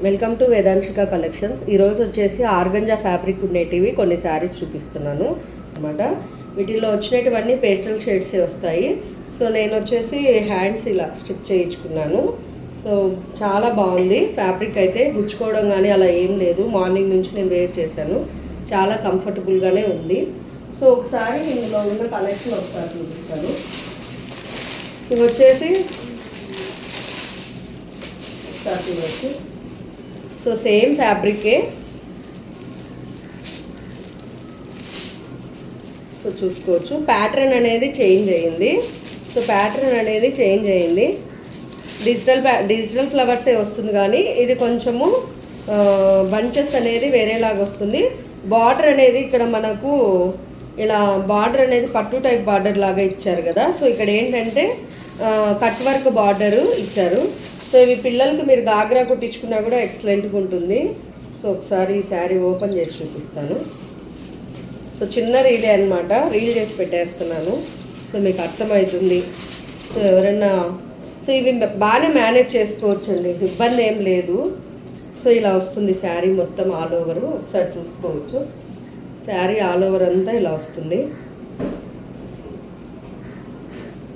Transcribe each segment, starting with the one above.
Welcome to వేదాంశిక collections. ఈరోజు వచ్చేసి organza fabric ఉండేటివి కొన్ని శారీస్ చూపిస్తున్నాను అనమాట. వీటిలో వచ్చినటువన్నీ పేస్టల్ షేడ్స్ వస్తాయి. సో నేను వచ్చేసి హ్యాండ్స్ ఇలా స్టిచ్ చేయించుకున్నాను. సో చాలా బాగుంది ఫ్యాబ్రిక్ అయితే, గుచ్చుకోవడం కానీ అలా ఏం లేదు. మార్నింగ్ నుంచి నేను వేర్ చేశాను, చాలా కంఫర్టబుల్గానే ఉంది. సో ఒకసారి ఇందులో ఉన్న కలెక్షన్ ఒకసారి చూపిస్తాను. ఇవి వచ్చేసి చూడవచ్చు. సో సేమ్ ఫ్యాబ్రికే. సో చూసుకోవచ్చు ప్యాటర్న్ అనేది చేంజ్ అయ్యింది. సో ప్యాటర్న్ అనేది చేంజ్ అయ్యింది. డిజిటల్ ఫ్లవర్సే వస్తుంది, కానీ ఇది కొంచెము బంచెస్ అనేది వేరేలాగా వస్తుంది. బార్డర్ అనేది ఇక్కడ మనకు ఇలా బార్డర్ అనేది పట్టు టైప్ బార్డర్ లాగా ఇచ్చారు కదా. సో ఇక్కడ ఏంటంటే కట్ వర్క్ బార్డరు ఇచ్చారు. సో ఇవి పిల్లలకి మీరు గాగ్రా కుట్టించుకున్నా కూడా ఎక్సలెంట్గా ఉంటుంది. సో ఒకసారి ఈ శారీ ఓపెన్ చేసి చూపిస్తాను. సో చిన్న రీలే అనమాట, రీల్ చేసి పెట్టేస్తున్నాను. సో మీకు అర్థమవుతుంది. సో ఎవరైనా సో ఇవి బాగానే మేనేజ్ చేసుకోవచ్చండి, ఇబ్బంది ఏం లేదు. సో ఇలా వస్తుంది శారీ మొత్తం ఆల్ ఓవర్. ఒకసారి చూసుకోవచ్చు, శారీ ఆల్ ఓవర్ అంతా ఇలా వస్తుంది.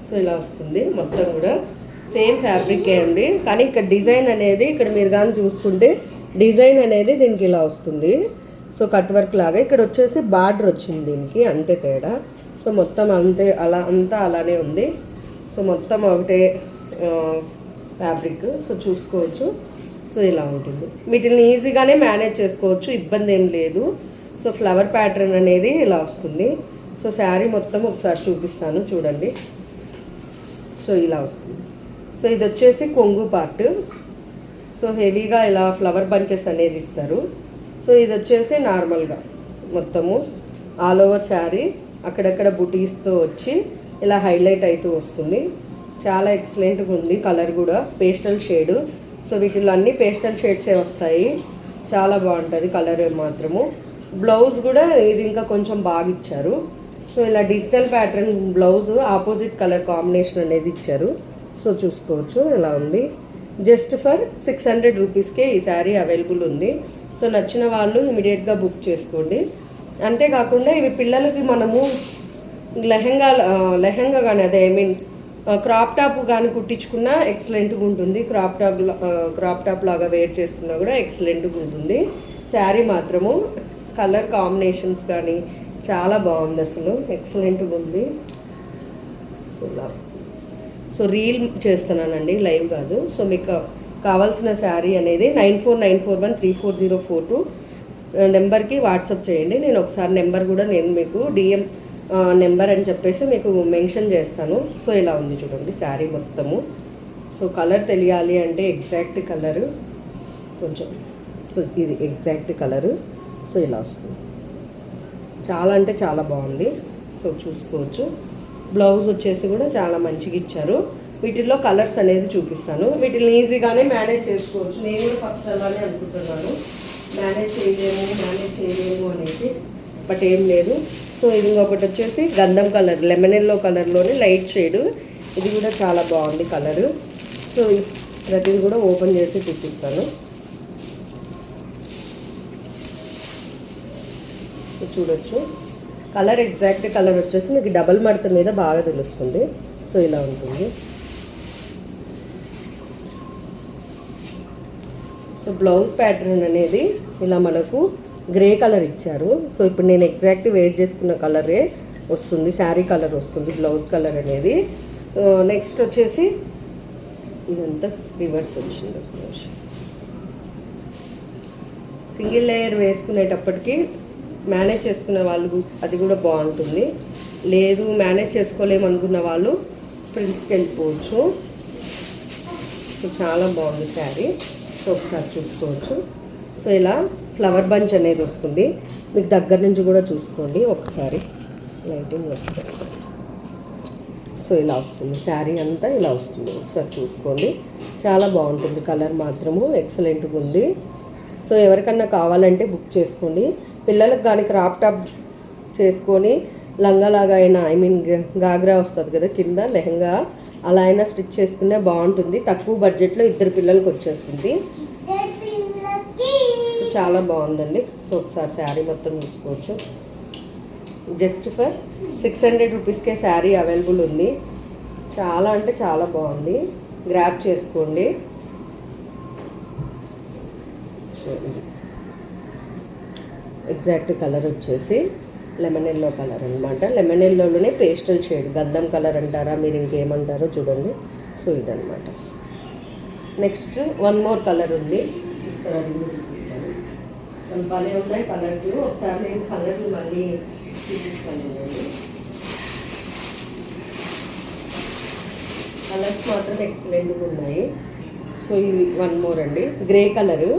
సో ఇలా వస్తుంది మొత్తం కూడా సేమ్ ఫ్యాబ్రికే అండి. కానీ ఇక్కడ డిజైన్ అనేది ఇక్కడ మీరు కానీ చూసుకుంటే డిజైన్ అనేది దీనికి ఇలా వస్తుంది. సో కట్ వర్క్ లాగా ఇక్కడ వచ్చేసి బార్డర్ వచ్చింది దీనికి, అంతే తేడా. సో మొత్తం అంతే అంతా అలానే ఉంది. సో మొత్తం ఒకటే ఫ్యాబ్రిక్. సో చూసుకోవచ్చు. సో ఇలా ఉంటుంది. వీటిని ఈజీగానే మేనేజ్ చేసుకోవచ్చు, ఇబ్బంది ఏం లేదు. సో ఫ్లవర్ ప్యాటర్న్ అనేది ఇలా వస్తుంది. సో శారీ మొత్తం ఒకసారి చూపిస్తాను చూడండి. సో ఇలా వస్తుంది. సో ఇది వచ్చేసి కొంగు పార్ట్. సో హెవీగా ఇలా ఫ్లవర్ బంచెస్ అనేది ఇస్తారు. సో ఇది వచ్చేసి నార్మల్గా మొత్తము ఆల్ ఓవర్ శారీ అక్కడక్కడ బుటీస్తో వచ్చి ఇలా హైలైట్ అవుతూ వస్తుంది. చాలా ఎక్సలెంట్గా ఉంది. కలర్ కూడా పేస్టల్ షేడు. సో వీటిలో అన్ని పేస్టల్ షేడ్సే వస్తాయి. చాలా బాగుంటుంది కలర్ మాత్రము. బ్లౌజ్ కూడా ఇది ఇంకా కొంచెం బాగా ఇచ్చారు. సో ఇలా digital pattern blouse opposite colour combination అనేది ఇచ్చారు. సో చూసుకోవచ్చు ఎలా ఉంది. జస్ట్ ఫర్ 600 రూపీస్కే ఈ శారీ అవైలబుల్ ఉంది. సో నచ్చిన వాళ్ళు ఇమీడియట్గా బుక్ చేసుకోండి. అంతేకాకుండా ఇవి పిల్లలకి మనము లెహంగా కానీ అదే క్రాప్ టాప్ కానీ కుట్టించుకున్నా ఎక్సలెంట్గా ఉంటుంది. క్రాప్ టాప్ లాగా వేర్ చేసుకున్నా కూడా ఎక్సలెంట్గా ఉంటుంది. శారీ మాత్రము కలర్ కాంబినేషన్స్ కానీ చాలా బాగుంది, అసలు ఎక్సలెంట్గా ఉంది. సో రీల్ చేస్తున్నానండి, లైవ్ కాదు. సో మీకు కావాల్సిన శారీ అనేది 9494134042 నెంబర్కి వాట్సాప్ చేయండి. నేను ఒకసారి నెంబర్ కూడా మీకు డిఎం నెంబర్ అని చెప్పేసి మీకు మెన్షన్ చేస్తాను. సో ఇలా ఉంది చూడండి శారీ మొత్తము. సో కలర్ తెలియాలి అంటే ఎగ్జాక్ట్ కలరు కొంచెం, సో ఇది ఎగ్జాక్ట్ కలరు. సో ఇలా వస్తుంది. చాలా అంటే చాలా బాగుంది. సో చూసుకోవచ్చు. బ్లౌజ్ వచ్చేసి కూడా చాలా మంచిగా ఇచ్చారు. వీటిల్లో కలర్స్ అనేది చూపిస్తాను. వీటిని ఈజీగానే మేనేజ్ చేసుకోవచ్చు. నేను కూడా ఫస్ట్ అలానే అనుకుంటున్నాను, మేనేజ్ చేయలేము అనేసి, బట్ ఏం లేదు. సో ఇది ఇంకొకటి వచ్చేసి గంధం కలర్, లెమన్ ఎల్లో కలర్లోనే లైట్ షేడు. ఇది కూడా చాలా బాగుంది కలరు. సో ప్రతిది కూడా ఓపెన్ చేసి చూపిస్తాను. సో చూడొచ్చు కలర్, ఎగ్జాక్ట్ కలర్ వచ్చేసి మీకు డబల్ మడత మీద బాగా తెలుస్తుంది. సో ఇలా ఉంటుంది. సో బ్లౌజ్ ప్యాటర్న్ అనేది ఇలా మనకు గ్రే కలర్ ఇచ్చారు. సో ఇప్పుడు నేను ఎగ్జాక్ట్ వేర్ చేసుకున్న కలరే వస్తుంది, శారీ కలర్ వస్తుంది, బ్లౌజ్ కలర్ అనేది. నెక్స్ట్ వచ్చేసి ఇదంతా రివర్స్ వచ్చింది. సింగిల్ లేయర్ వేసుకునేటప్పటికి మేనేజ్ చేసుకునే వాళ్ళు అది కూడా బాగుంటుంది. లేదు మేనేజ్ చేసుకోలేము అనుకున్న వాళ్ళు ప్రింట్స్కి వెళ్ళిపోవచ్చు. సో చాలా బాగుంది శారీ. సో ఒకసారి చూసుకోవచ్చు. సో ఇలా ఫ్లవర్ బంచ్ అనేది వస్తుంది. మీకు దగ్గర నుంచి కూడా చూసుకోండి ఒకసారి, లైటింగ్ వస్తుంది. సో ఇలా వస్తుంది శారీ అంతా ఇలా వస్తుంది. ఒకసారి చూసుకోండి, చాలా బాగుంటుంది. కలర్ మాత్రము ఎక్సలెంట్గా ఉంది. సో ఎవరికన్నా కావాలంటే బుక్ చేసుకోండి. పిల్లలకు కానీ క్రాప్ టాప్ చేసుకొని లంగాలాగా అయినా గాగ్రా వస్తుంది కదా కింద లెహంగా, అలా అయినా స్టిచ్ చేసుకునే బాగుంటుంది. తక్కువ బడ్జెట్లో ఇద్దరు పిల్లలకి వచ్చేస్తుంది. చాలా బాగుందండి. సో ఒకసారి శారీ మొత్తం చూసుకోవచ్చు. జస్ట్ ఫర్ 600 రూపీస్కే శారీ అవైలబుల్ ఉంది. చాలా అంటే చాలా బాగుంది, గ్రాబ్ చేసుకోండి. ఎగ్జాక్ట్ కలర్ వచ్చేసి లెమన్ ఎల్లో కలర్ అనమాట. లెమన్ ఎల్లోలోనే పేస్టల్ షేడ్, గంధం కలర్ అంటారా మీరు ఇంకేమంటారో చూడండి. సో ఇదనమాట. నెక్స్ట్ వన్ మోర్ కలర్ ఉంది. భలే ఉన్నాయి కలర్స్. ఒకసారి నేను కలర్స్ మళ్ళీ చూపిస్తాను. కలర్స్ మాత్రం ఎక్సలెంట్గా ఉన్నాయి. సో ఇది వన్ మోర్ అండి. గ్రే కలరు,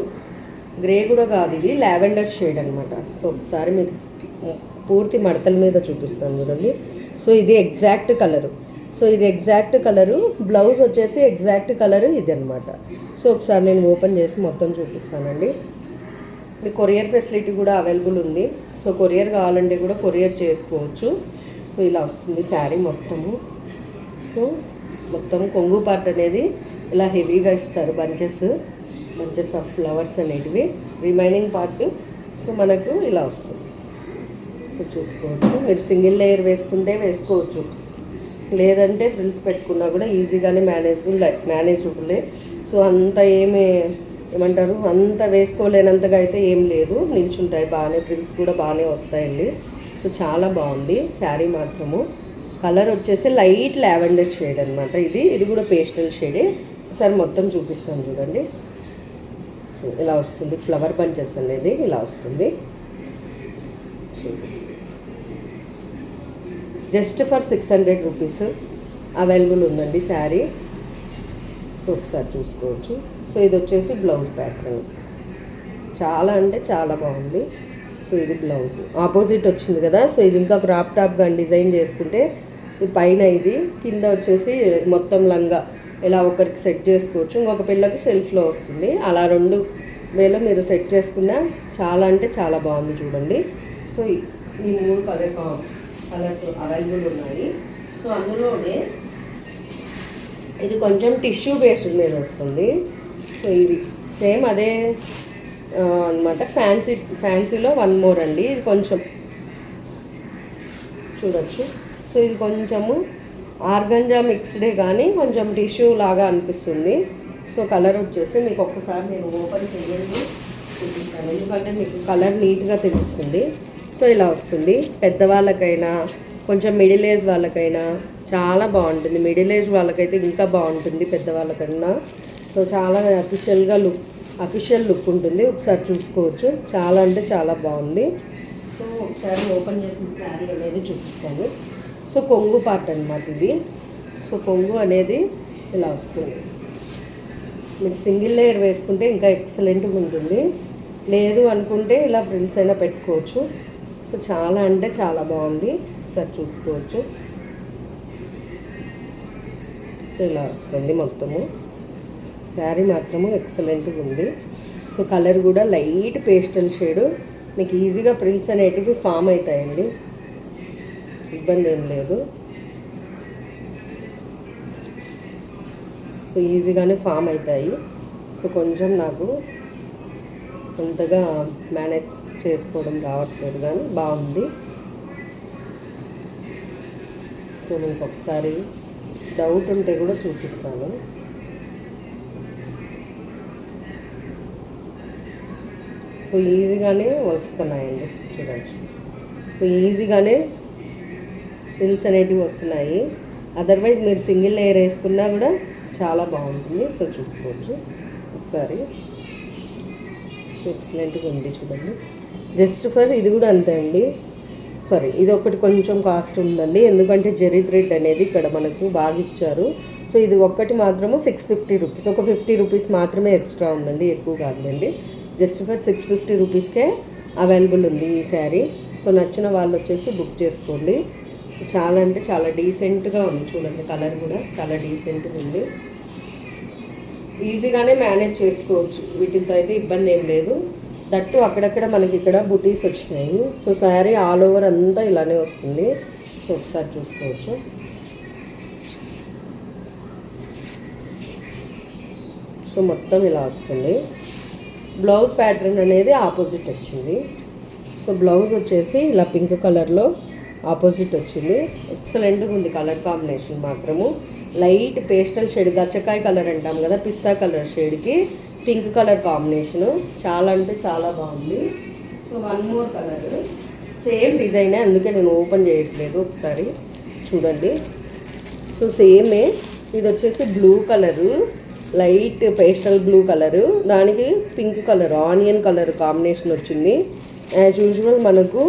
గ్రే కూడా కాదు, ఇది లావెండర్ షేడ్ అనమాట. సో ఒకసారి మీకు పూర్తి మడతల మీద చూపిస్తాను చూడండి. సో ఇది ఎగ్జాక్ట్ కలరు. సో ఇది ఎగ్జాక్ట్ కలరు, బ్లౌజ్ వచ్చేసి ఎగ్జాక్ట్ కలరు ఇది అనమాట. సో ఒకసారి నేను ఓపెన్ చేసి మొత్తం చూపిస్తానండి. మీ కొరియర్ ఫెసిలిటీ కూడా అవైలబుల్ ఉంది. సో కొరియర్ కావాలంటే కూడా కొరియర్ చేసుకోవచ్చు. సో ఇలా వస్తుంది శారీ మొత్తము. సో మొత్తం కొంగు పార్ట్ అనేది ఇలా హెవీగా ఇస్తారు, బంచెస్ ఆఫ్ ఫ్లవర్స్ అనేటివి. రిమైనింగ్ పార్ట్ సో మనకు ఇలా వస్తుంది. సో చూసుకోవచ్చు. మీరు సింగిల్ లేయర్ వేసుకుంటే వేసుకోవచ్చు, లేదంటే ఫ్రిల్స్ పెట్టుకున్నా కూడా ఈజీగానే మేనేజబుల్లే. సో అంత ఏమంటారు, అంత వేసుకోలేనంతగా అయితే ఏం లేదు, నిల్చుంటాయి బాగానే, ఫ్రిల్స్ కూడా బాగానే వస్తాయండి. సో చాలా బాగుంది శారీ మాత్రము. కలర్ వచ్చేసి లైట్ లావెండర్ షేడ్ అనమాట. ఇది కూడా పేస్టల్ షేడే. ఒకసారి మొత్తం చూపిస్తాను చూడండి. సో ఇలా వస్తుంది. ఫ్లవర్ బంచెస్ అనేది ఇలా వస్తుంది. జస్ట్ ఫర్ 600 రూపీస్ అవైలబుల్ ఉందండి శారీ. సో ఒకసారి చూసుకోవచ్చు. సో ఇది వచ్చేసి బ్లౌజ్ ప్యాటర్న్. చాలా అంటే చాలా బాగుంది. సో ఇది బ్లౌజ్ ఆపోజిట్ వచ్చింది కదా. సో ఇది ఇంకా క్రాప్ టాప్గా డిజైన్ చేసుకుంటే ఇది పైన, ఇది కింద వచ్చేసి మొత్తం లంగా ఇలా ఒకరికి సెట్ చేసుకోవచ్చు, ఇంకొక పిల్లకి సెల్ఫ్లో వస్తుంది. అలా 2 వేలో మీరు సెట్ చేసుకున్నా చాలా అంటే చాలా బాగుంది చూడండి. సో ఈ 3 కలర్స్ అవైలబుల్ ఉన్నాయి. సో అందులోనే ఇది కొంచెం టిష్యూ బేస్డ్ మీద వస్తుంది. సో ఇది సేమ్ అదే అనమాట. ఫ్యాన్సీలో వన్ మోర్ అండి. ఇది కొంచెం చూడొచ్చు. సో ఇది కొంచెము ఆర్గంజా మిక్స్డే కానీ కొంచెం టిష్యూ లాగా అనిపిస్తుంది. సో కలర్ వచ్చేసి మీకు ఒక్కసారి నేను ఓపెన్ చేయండి చూపిస్తాను, ఎందుకంటే మీకు కలర్ నీట్గా తెలుస్తుంది. సో ఇలా వస్తుంది. పెద్దవాళ్ళకైనా కొంచెం మిడిల్ ఏజ్ వాళ్ళకైనా చాలా బాగుంటుంది. మిడిల్ ఏజ్ వాళ్ళకైతే ఇంకా బాగుంటుంది పెద్దవాళ్ళకన్నా. సో చాలా అఫీషియల్ లుక్ ఉంటుంది. ఒకసారి చూసుకోవచ్చు. చాలా అంటే చాలా బాగుంది. సో ఒకసారి ఓపెన్ చేసిన శారీ అనేది చూపిస్తాను. సో కొంగు పార్ట్ అనమాట ఇది. సో కొంగు అనేది ఇలా వస్తుంది. మీరు సింగిల్ లేయర్ వేసుకుంటే ఇంకా ఎక్సలెంట్గా ఉంటుంది, లేదు అనుకుంటే ఇలా ఫ్రిల్స్ అయినా పెట్టుకోవచ్చు. సో చాలా అంటే చాలా బాగుంది. ఒకసారి చూసుకోవచ్చు. సో ఇలా వస్తుంది మొత్తము. శారీ మాత్రము ఎక్సలెంట్గా ఉంది. సో కలర్ కూడా లైట్ పేస్టల్ షేడు. మీకు ఈజీగా ప్రిల్స్ అనేటివి ఫామ్ అవుతాయండి, ఇబ్బంది ఏం లేదు. సో ఈజీగానే ఫామ్ అవుతాయి. సో కొంచెం నాకు అంతగా మేనేజ్ చేసుకోవడం రావట్లేదు కానీ బాగుంది. సో మీకు ఒకసారి డౌట్ ఉంటే కూడా చూపిస్తాను. సో ఈజీగానే వస్తున్నాయండి చూడండి. సో ఈజీగానే ఫ్రిల్స్ అనేటివి వస్తున్నాయి. అదర్వైజ్ మీరు సింగిల్ లేయర్ వేసుకున్నా కూడా చాలా బాగుంటుంది. సో చూసుకోవచ్చు ఒకసారి. ఎక్సలెంట్గా ఉంది చూడండి. జస్ట్ ఫర్ ఇది కూడా అంతే అండి. సారీ, ఇది ఒకటి కొంచెం కాస్ట్ ఉందండి, ఎందుకంటే జెరీ థ్రెడ్ అనేది ఇక్కడ మనకు బాగా ఇచ్చారు. సో ఇది ఒక్కటి మాత్రము 650 రూపీస్, ఒక 50 రూపీస్ మాత్రమే ఎక్స్ట్రా ఉందండి, ఎక్కువ కాదండి. జస్ట్ ఫర్ 650 రూపీస్కే అవైలబుల్ ఉంది ఈ శారీ. సో నచ్చిన వాళ్ళు వచ్చేసి బుక్ చేసుకోండి. సో చాలా అంటే చాలా డీసెంట్గా ఉంది చూడండి. కలర్ కూడా చాలా డీసెంట్గా ఉంది. ఈజీగానే మేనేజ్ చేసుకోవచ్చు, వీటితో అయితే ఇబ్బంది ఏం లేదు. దట్టు అక్కడక్కడ మనకి ఇక్కడ బుటీస్ వచ్చినాయి. సో శారీ ఆల్ ఓవర్ అంతా ఇలానే వస్తుంది. సో ఒకసారి చూసుకోవచ్చు. సో మొత్తం ఇలా వస్తుంది. బ్లౌజ్ ప్యాటర్న్ అనేది ఆపోజిట్ వచ్చింది. సో బ్లౌజ్ వచ్చేసి ఇలా పింక్ కలర్లో ఆపోజిట్ వచ్చింది. ఎక్సలెంట్గా ఉంది కలర్ కాంబినేషన్ మాత్రము. లైట్ పేస్టల్ షేడ్, గచ్చకాయ కలర్ అంటాం కదా, పిస్తా కలర్ షేడ్కి పింక్ కలర్ కాంబినేషను చాలా అంటే చాలా బాగుంది. So one more colour same డిజైనే, అందుకే నేను ఓపెన్ చేయట్లేదు, ఒకసారి చూడండి. సో సేమే, ఇది వచ్చేసి blue colour, light pastel blue colour, దానికి pink colour onion colour combination వచ్చింది. యాజ్ యూజువల్ మనకు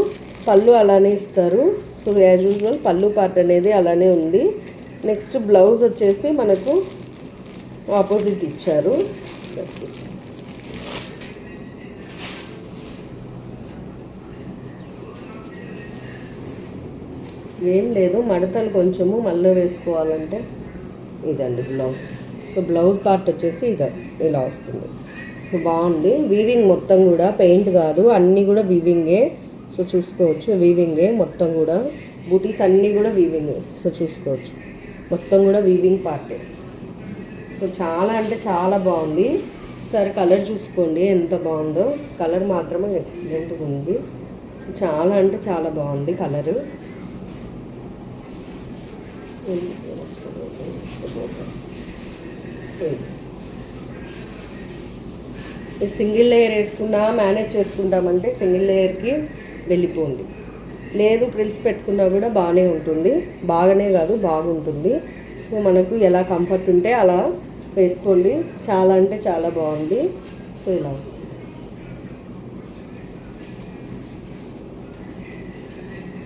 పళ్ళు అలానే ఇస్తారు. సో యాజ్ యూజువల్ పళ్ళు పార్ట్ అనేది అలానే ఉంది. నెక్స్ట్ బ్లౌజ్ వచ్చేసి మనకు ఆపోజిట్ ఇచ్చారు. ఏం లేదు, మడతలు కొంచెము మళ్ళీ వేసుకోవాలంటే ఇదండి బ్లౌజ్. సో బ్లౌజ్ పార్ట్ వచ్చేసి ఇలా వస్తుంది. సో బాగుంది. వీవింగ్ మొత్తం కూడా, పెయింట్ కాదు, అన్నీ కూడా వీవింగే. సో చూసుకోవచ్చు, వీవింగే మొత్తం కూడా, బూటీస్ అన్నీ కూడా వీవింగే. సో చూసుకోవచ్చు మొత్తం కూడా వీవింగ్ పార్టే. సో చాలా అంటే చాలా బాగుంది. సరే కలర్ చూసుకోండి ఎంత బాగుందో, కలర్ మాత్రమే ఎక్సలెంట్గా ఉంది. చాలా అంటే చాలా బాగుంది కలరు. సింగిల్ లేయర్ వేసుకున్నా మేనేజ్ చేసుకుంటామంటే సింగిల్ లేయర్కి వెళ్ళిపోండి. లేదు ఫ్రిల్స్ పెట్టుకున్నా కూడా బాగానే ఉంటుంది, బాగానే కాదు బాగుంటుంది. సో మనకు ఎలా కంఫర్ట్ ఉంటే అలా వేసుకోండి. చాలా అంటే చాలా బాగుంది. సో ఇలా వస్తుంది.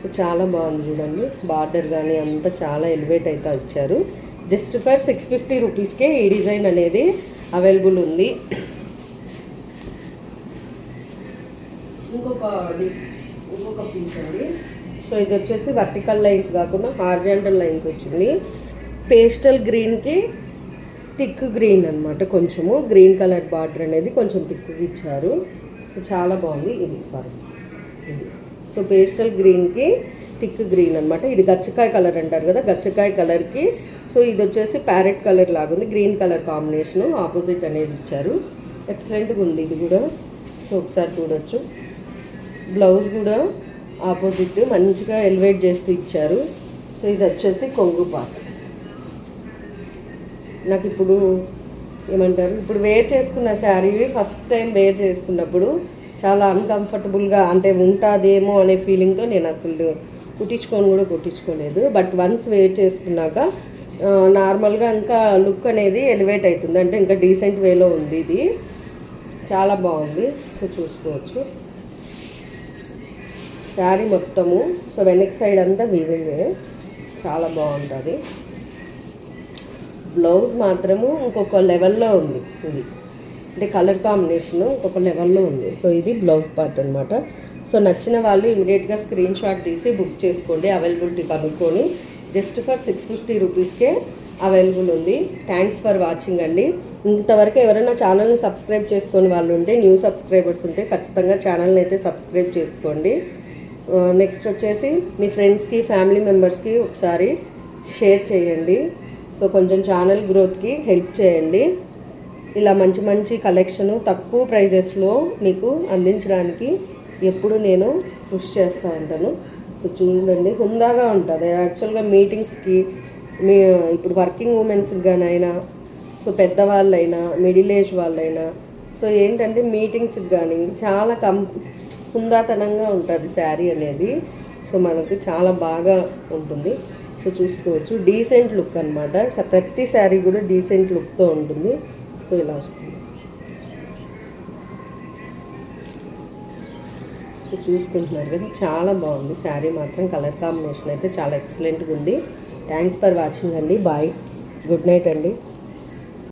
సో చాలా బాగుంది చూడండి, బార్డర్ కానీ అంతా చాలా ఎలివేట్ అయితే ఇచ్చారు. జస్ట్ ఫర్ 650 రూపీస్కే ఈ డిజైన్ అనేది అవైలబుల్ ఉంది. ఇంకొక పీస్ అండి. సో ఇది వచ్చేసి వర్టికల్ లైన్స్ కాకుండా హార్జాంటల్ లైన్స్ వచ్చింది. పేస్టల్ గ్రీన్కి థిక్ గ్రీన్ అనమాట, కొంచెము గ్రీన్ కలర్ బార్డర్ అనేది కొంచెం థిక్గా ఇచ్చారు. సో చాలా బాగుంది ఇది. ఇది సో పేస్టల్ గ్రీన్కి థిక్ గ్రీన్ అనమాట. ఇది గచ్చకాయ కలర్ అంటారు కదా, గచ్చకాయ కలర్కి సో ఇది వచ్చేసి ప్యారెట్ కలర్ లాగుంది, గ్రీన్ కలర్ కాంబినేషను ఆపోజిట్ అనేది ఇచ్చారు. ఎక్సలెంట్గా ఉంది ఇది కూడా. సో ఒకసారి చూడొచ్చు, బ్లౌజ్ కూడా ఆపోజిట్ మంచిగా ఎలివేట్ చేస్తూ ఇచ్చారు. సో ఇది వచ్చేసి కొంగు పార్ట్. నాకు ఇప్పుడు ఏమంటారు, ఇప్పుడు వేర్ చేసుకున్న శారీ ఫస్ట్ టైం వేర్ చేసుకున్నప్పుడు చాలా అన్కంఫర్టబుల్గా అంటే ఉంటుందేమో అనే ఫీలింగ్తో నేను అసలు కుట్టించుకోలేదు. బట్ వన్స్ వేర్ చేసుకున్నాక నార్మల్గా ఇంకా లుక్ అనేది ఎలివేట్ అవుతుంది, అంటే ఇంకా డీసెంట్ వేలో ఉంది. ఇది చాలా బాగుంది. సో చూసుకోవచ్చు శారీ మొత్తము. సో వెనక్ సైడ్ అంతా వీవింగ్ చాలా బాగుంటుంది. బ్లౌజ్ మాత్రము ఇంకొక లెవెల్లో ఉంది. ఇది అంటే కలర్ కాంబినేషను ఇంకొక లెవెల్లో ఉంది. సో ఇది బ్లౌజ్ పార్ట్ అనమాట. సో నచ్చిన వాళ్ళు ఇమీడియట్గా స్క్రీన్ షాట్ తీసి బుక్ చేసుకోండి, అవైలబిలిటీ కనుక్కొని. జస్ట్ ఫర్ 650 రూపీస్కే అవైలబుల్ ఉంది. థ్యాంక్స్ ఫర్ వాచింగ్ అండి. ఇంతవరకు ఎవరైనా ఛానల్ని సబ్స్క్రైబ్ చేసుకొని వాళ్ళు ఉంటే, న్యూ సబ్స్క్రైబర్స్ ఉంటే ఖచ్చితంగా ఛానల్ని అయితే సబ్స్క్రైబ్ చేసుకోండి. నెక్స్ట్ వచ్చేసి మీ ఫ్రెండ్స్కి ఫ్యామిలీ మెంబర్స్కి ఒకసారి షేర్ చేయండి. సో కొంచెం ఛానల్ గ్రోత్కి హెల్ప్ చేయండి. ఇలా మంచి మంచి కలెక్షను తక్కువ ప్రైజెస్లో మీకు అందించడానికి ఎప్పుడు నేను పుష్ చేస్తూ ఉంటాను. సో చూడండి, హుందాగా ఉంటుంది. యాక్చువల్గా మీటింగ్స్కి ఇప్పుడు వర్కింగ్ ఉమెన్స్కి కానైనా, సో పెద్దవాళ్ళైనా, మిడిల్ ఏజ్ వాళ్ళైనా, సో ఏంటంటే మీటింగ్స్కి కానీ చాలా హుందాతనంగా ఉంటుంది శారీ అనేది. సో మనకు చాలా బాగా ఉంటుంది. సో చూసుకోవచ్చు, డీసెంట్ లుక్ అనమాట. ప్రతి శారీ కూడా డీసెంట్ లుక్తో ఉంటుంది. సో ఇలా వస్తుంది. సో చూసుకుంటున్నారు కదా, చాలా బాగుంది శారీ మాత్రం. కలర్ కాంబినేషన్ అయితే చాలా ఎక్సలెంట్గా ఉంది. థ్యాంక్స్ ఫర్ వాచింగ్ అండి. బాయ్, గుడ్ నైట్ అండి.